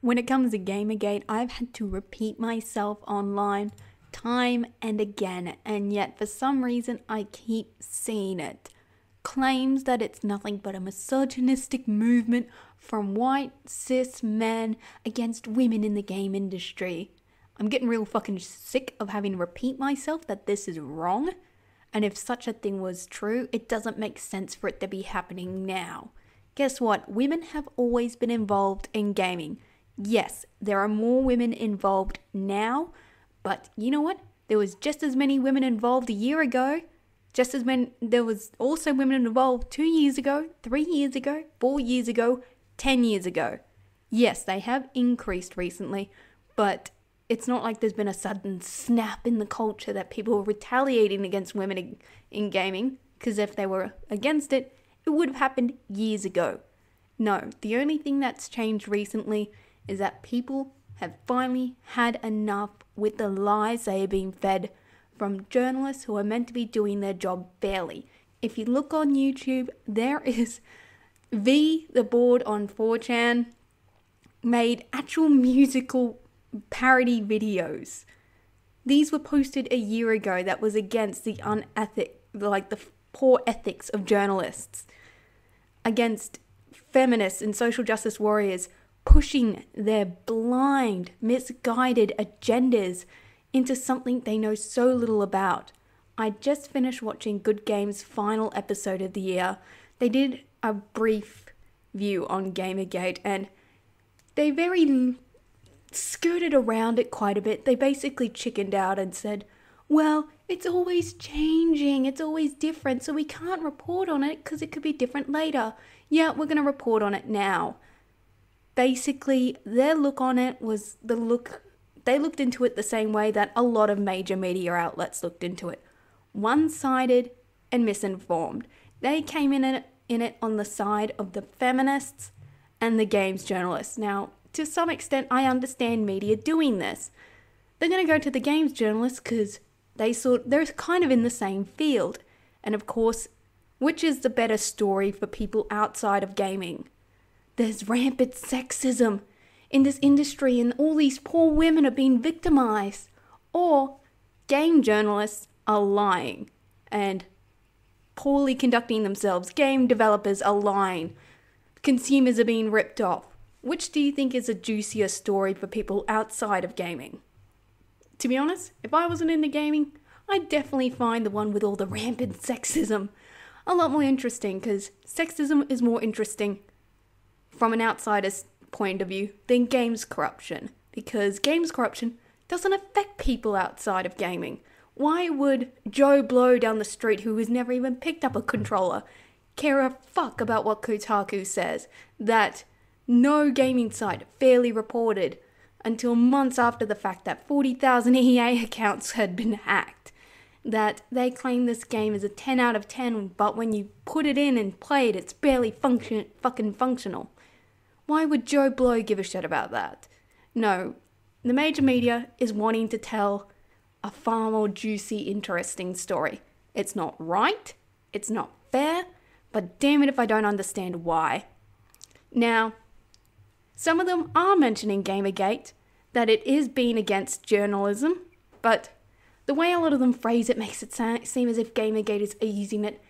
When it comes to GamerGate, I've had to repeat myself online time and again, and yet for some reason I keep seeing it. Claims that it's nothing but a misogynistic movement from white cis men against women in the game industry. I'm getting real fucking sick of having to repeat myself that this is wrong, and if such a thing was true, it doesn't make sense for it to be happening now. Guess what? Women have always been involved in gaming. Yes, there are more women involved now, but you know what? There was just as many women involved a year ago. Just as many, there was also women involved 2 years ago, 3 years ago, 4 years ago, 10 years ago. Yes, they have increased recently, but it's not like there's been a sudden snap in the culture that people are retaliating against women in gaming, because if they were against it, it would have happened years ago. No, the only thing that's changed recently is that people have finally had enough with the lies they are being fed from journalists who are meant to be doing their job fairly. If you look on YouTube, there is the board on 4chan, made actual musical parody videos. These were posted a year ago that was against the the poor ethics of journalists, against feminists and social justice warriors pushing their blind, misguided agendas into something they know so little about. I just finished watching Good Game's final episode of the year. They did a brief view on GamerGate and they very skirted around it quite a bit. They basically chickened out and said, well, it's always changing, it's always different, so we can't report on it because it could be different later. Yeah, we're going to report on it now. Basically, their look on it was they looked into it the same way that a lot of major media outlets looked into it. One-sided and misinformed. They came in it on the side of the feminists and the games journalists. Now, to some extent, I understand media doing this. They're going to go to the games journalists because they're kind of in the same field. And of course, which is the better story for people outside of gaming? There's rampant sexism in this industry and all these poor women are being victimized. Or game journalists are lying and poorly conducting themselves. Game developers are lying. Consumers are being ripped off. Which do you think is a juicier story for people outside of gaming? To be honest, if I wasn't into gaming, I'd definitely find the one with all the rampant sexism a lot more interesting, because sexism is more interesting from an outsider's point of view than games corruption, because games corruption doesn't affect people outside of gaming. Why would Joe Blow down the street, who has never even picked up a controller, care a fuck about what Kotaku says that no gaming site fairly reported until months after the fact that 40,000 EA accounts had been hacked? That they claim this game is a 10 out of 10, but when you put it in and play it, it's barely fucking functional. Why would Joe Blow give a shit about that? No, the major media is wanting to tell a far more juicy, interesting story. It's not right, it's not fair, but damn it if I don't understand why. Now, some of them are mentioning GamerGate, that it is being against journalism, but the way a lot of them phrase it makes it seem as if GamerGate is using it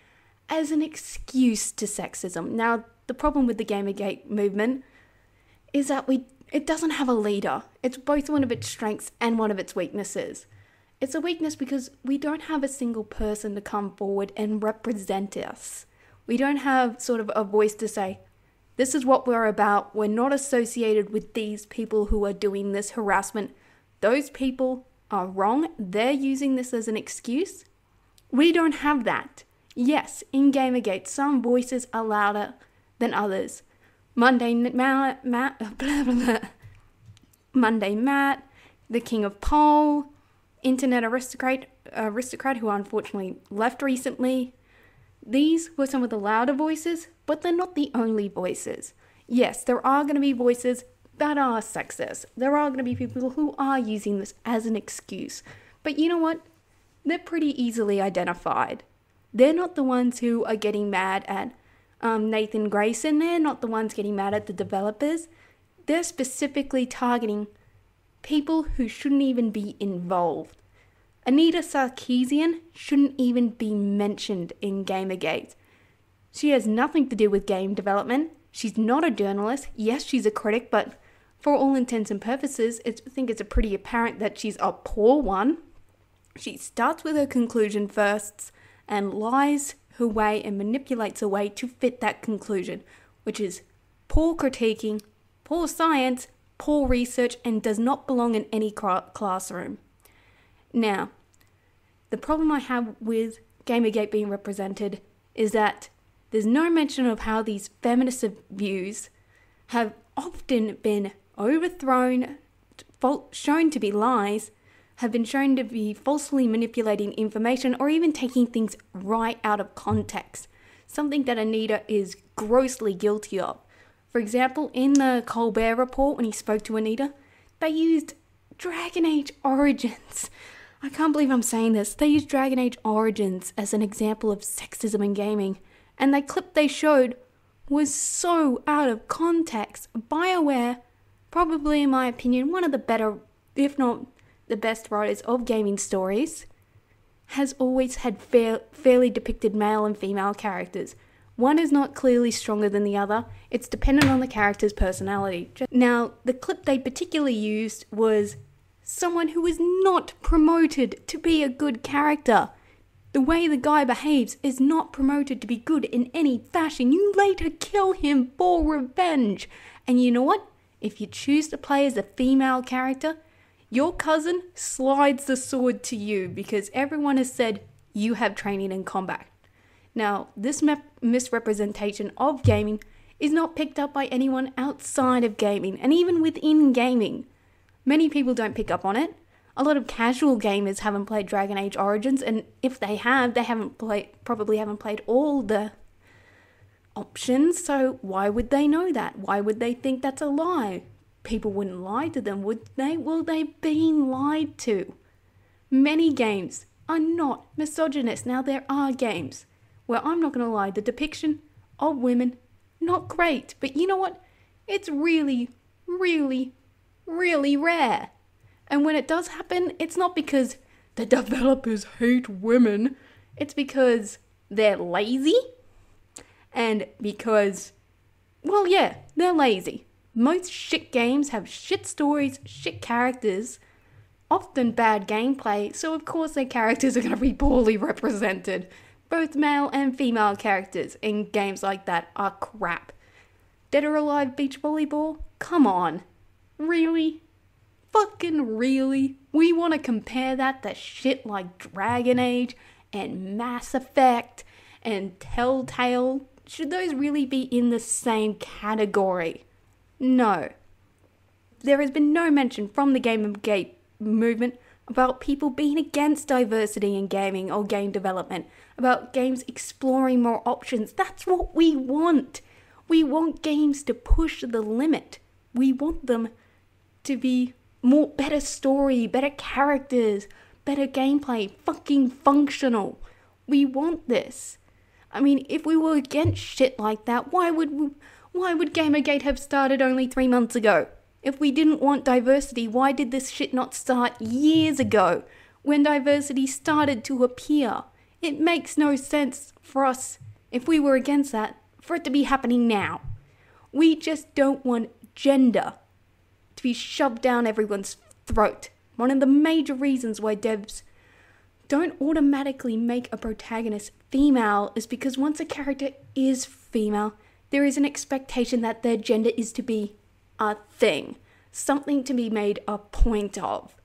as an excuse to sexism. Now, the problem with the GamerGate movement is that it doesn't have a leader. It's both one of its strengths and one of its weaknesses. It's a weakness because we don't have a single person to come forward and represent us. We don't have sort of a voice to say, this is what we're about. We're not associated with these people who are doing this harassment. Those people are wrong. They're using this as an excuse. We don't have that. Yes, in GamerGate, some voices are louder than others. Monday Matt, the King of Pole, Internet Aristocrat, who unfortunately left recently. These were some of the louder voices, but they're not the only voices. Yes, there are going to be voices that are sexist. There are going to be people who are using this as an excuse. But you know what? They're pretty easily identified. They're not the ones who are getting mad at Nathan Grayson. They're not the ones getting mad at the developers. they're specifically targeting people who shouldn't even be involved. Anita Sarkeesian shouldn't even be mentioned in GamerGate. She has nothing to do with game development. She's not a journalist. Yes, she's a critic, but for all intents and purposes, I think it's pretty apparent that she's a poor one. She starts with her conclusion first and lies her way and manipulates her way to fit that conclusion, which is poor critiquing, poor science, poor research, and does not belong in any classroom. Now, the problem I have with GamerGate being represented is that there's no mention of how these feminist views have often been overthrown, shown to be lies, have been shown to be falsely manipulating information, or even taking things right out of context. Something that Anita is grossly guilty of. For example, in the Colbert Report, when he spoke to Anita, they used Dragon Age Origins. I can't believe I'm saying this. They used Dragon Age Origins as an example of sexism in gaming. And the clip they showed was so out of context. BioWare, probably in my opinion, one of the better, if not the best writers of gaming stories, has always had fairly depicted male and female characters. One is not clearly stronger than the other. It's dependent on the character's personality. Now, the clip they particularly used was someone who was not promoted to be a good character. The way the guy behaves is not promoted to be good in any fashion. You later kill him for revenge. And you know what? If you choose to play as a female character, your cousin slides the sword to you because everyone has said you have training in combat. Now, this misrepresentation of gaming is not picked up by anyone outside of gaming, and even within gaming. Many people don't pick up on it. A lot of casual gamers haven't played Dragon Age Origins, and if they have, probably haven't played all the options, so why would they know that? Why would they think that's a lie? People wouldn't lie to them, would they? Well, they've been lied to. Many games are not misogynist. Now, there are games where, I'm not going to lie, the depiction of women, not great. But you know what? It's really, really, really rare. And when it does happen, it's not because the developers hate women. It's because they're lazy. And because, well, yeah, they're lazy. Most shit games have shit stories, shit characters, often bad gameplay, so of course their characters are going to be poorly represented. Both male and female characters in games like that are crap. Dead or Alive Beach Volleyball? Come on. Really? Fucking really? We want to compare that to shit like Dragon Age and Mass Effect and Telltale? Should those really be in the same category? No. There has been no mention from the GamerGate movement about people being against diversity in gaming or game development, about games exploring more options. That's what we want. We want games to push the limit. We want them to be better story, better characters, better gameplay, fucking functional. We want this. I mean, if we were against shit like that, why would GamerGate have started only 3 months ago? If we didn't want diversity, why did this shit not start years ago, when diversity started to appear? It makes no sense for us, if we were against that, for it to be happening now. We just don't want gender to be shoved down everyone's throat. One of the major reasons why devs don't automatically make a protagonist female is because once a character is female, there is an expectation that their gender is to be a thing, something to be made a point of.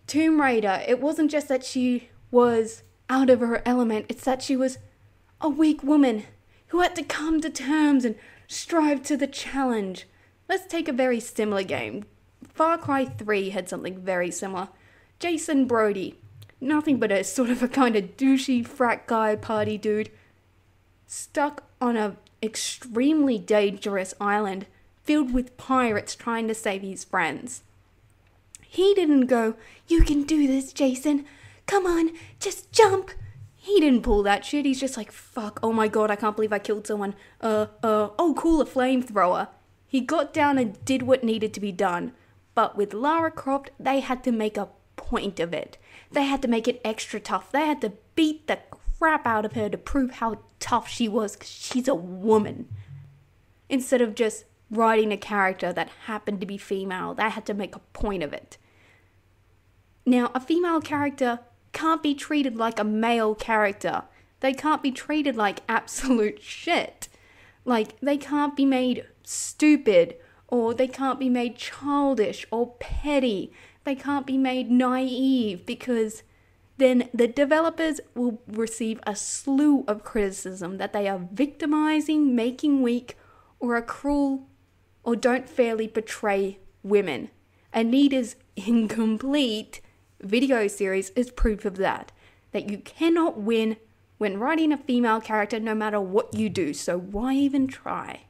Tomb Raider, it wasn't just that she was out of her element, it's that she was a weak woman who had to come to terms and strive to the challenge. Let's take a very similar game. Far Cry 3 had something very similar. Jason Brody, nothing but a sort of a kind of douchey frat guy party dude, stuck on a extremely dangerous island filled with pirates trying to save his friends. He didn't go, "You can do this, Jason. Come on, just jump." He didn't pull that shit. He's just like, "Fuck, oh my god, I can't believe I killed someone. Oh cool, a flamethrower." He got down and did what needed to be done. But with Lara Croft, they had to make a point of it. They had to make it extra tough. They had to beat the crap out of her to prove how tough she was, because she's a woman. Instead of just writing a character that happened to be female, they had to make a point of it. Now, a female character can't be treated like a male character. They can't be treated like absolute shit. Like, they can't be made stupid, or they can't be made childish or petty. They can't be made naive, because then the developers will receive a slew of criticism that they are victimizing, making weak, or are cruel, or don't fairly portray women. Anita's incomplete video series is proof of that you cannot win when writing a female character no matter what you do, so why even try?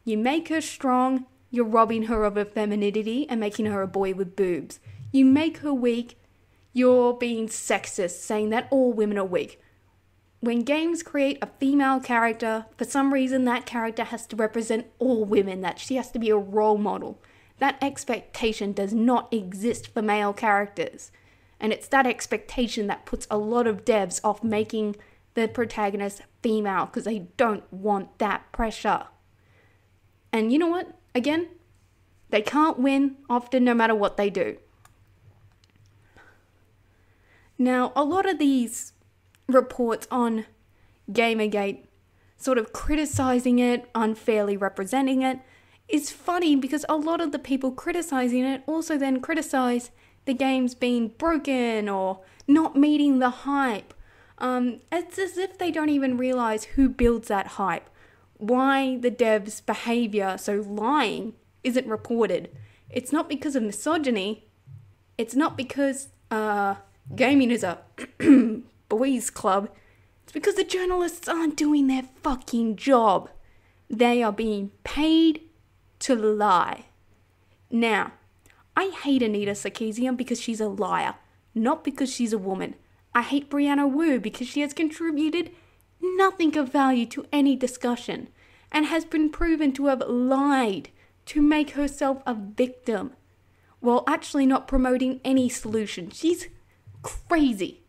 You make her strong, you're robbing her of her femininity and making her a boy with boobs. You make her weak, you're being sexist, saying that all women are weak. When games create a female character, for some reason that character has to represent all women, that she has to be a role model. That expectation does not exist for male characters. And it's that expectation that puts a lot of devs off making the protagonist female, because they don't want that pressure. And you know what? Again, they can't win often no matter what they do. Now, a lot of these reports on GamerGate sort of criticizing it, unfairly representing it, is funny, because a lot of the people criticizing it also then criticize the game's being broken or not meeting the hype. It's as if they don't even realize who builds that hype. Why the devs' behavior, so lying, isn't reported. It's not because of misogyny. It's not because gaming is a boys' club. It's because the journalists aren't doing their fucking job. They are being paid to lie. Now, I hate Anita Sarkeesian because she's a liar, not because she's a woman. I hate Brianna Wu because she has contributed nothing of value to any discussion and has been proven to have lied to make herself a victim while actually not promoting any solution. She's crazy.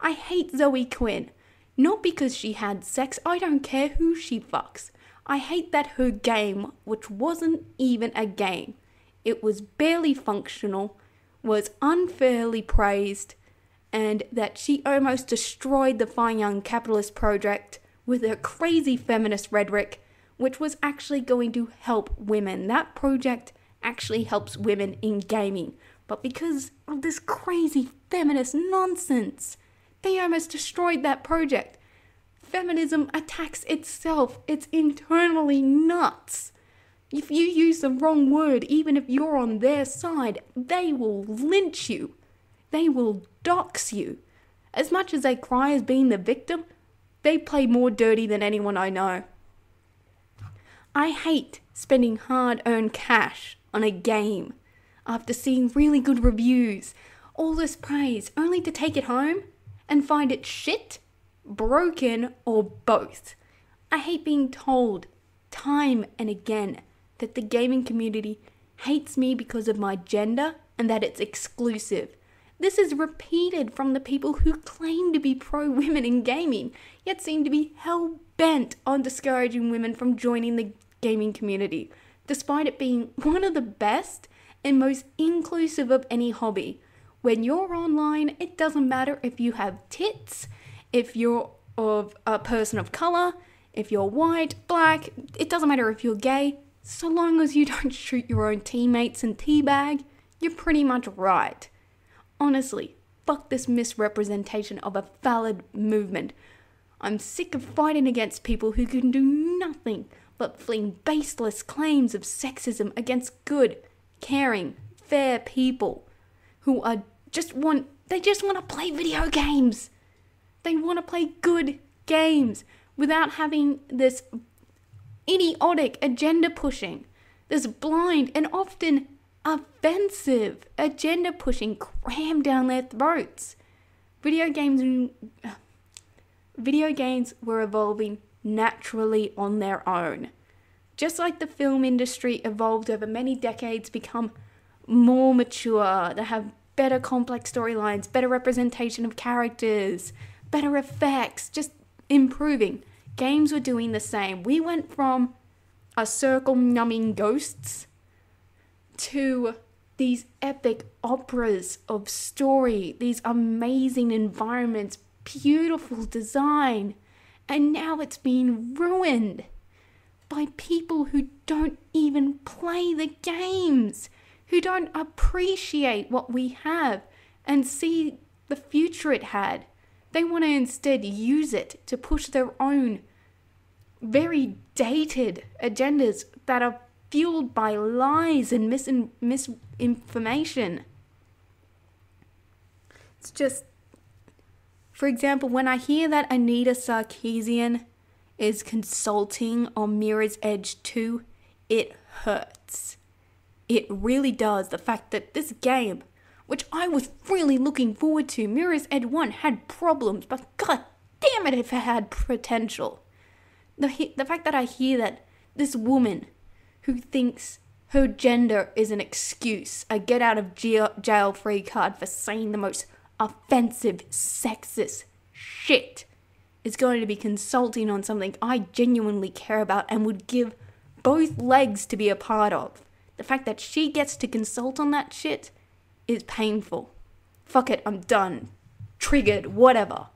I hate Zoe Quinn, not because she had sex. I don't care who she fucks. I hate that her game, which wasn't even a game, it was barely functional, was unfairly praised, and that she almost destroyed the Fine Young Capitalist Project with her crazy feminist rhetoric, which was actually going to help women. That project actually helps women in gaming, but because of this crazy feminist nonsense, they almost destroyed that project. Feminism attacks itself. It's internally nuts. If you use the wrong word, even if you're on their side, they will lynch you. They will dox you. As much as they cry as being the victim, they play more dirty than anyone I know. I hate spending hard-earned cash on a game after seeing really good reviews, all this praise, only to take it home and find it shit, broken, or both. I hate being told time and again that the gaming community hates me because of my gender and that it's exclusive. This is repeated from the people who claim to be pro-women in gaming, yet seem to be hell-bent on discouraging women from joining the gaming community, despite it being one of the best and most inclusive of any hobby. When you're online, it doesn't matter if you have tits, if you're of a person of color, if you're white, black, it doesn't matter if you're gay, so long as you don't shoot your own teammates and teabag, you're pretty much right. Honestly, fuck this misrepresentation of a valid movement. I'm sick of fighting against people who can do nothing but fling baseless claims of sexism against good, caring, fair people who are they just want to play video games. They want to play good games without having this idiotic agenda pushing, this blind and often offensive agenda pushing crammed down their throats. Video games were evolving naturally on their own. Just like the film industry evolved over many decades, become more mature, they have better complex storylines, better representation of characters, better effects, just improving. Games were doing the same. We went from a circle numbing ghosts to these epic operas of story, these amazing environments, beautiful design, and now it's being ruined by people who don't even play the games, who don't appreciate what we have and see the future it had. They want to instead use it to push their own very dated agendas that are fueled by lies and misinformation. It's just, for example, when I hear that Anita Sarkeesian is consulting on Mirror's Edge 2, it hurts. It really does. The fact that this game, which I was really looking forward to, Mirror's Edge 1 had problems, but god damn it if it had potential. The fact that I hear that this woman who thinks her gender is an excuse, a get out of jail free card for saying the most offensive, sexist shit, is going to be consulting on something I genuinely care about and would give both legs to be a part of. The fact that she gets to consult on that shit is painful. Fuck it, I'm done. Triggered, whatever.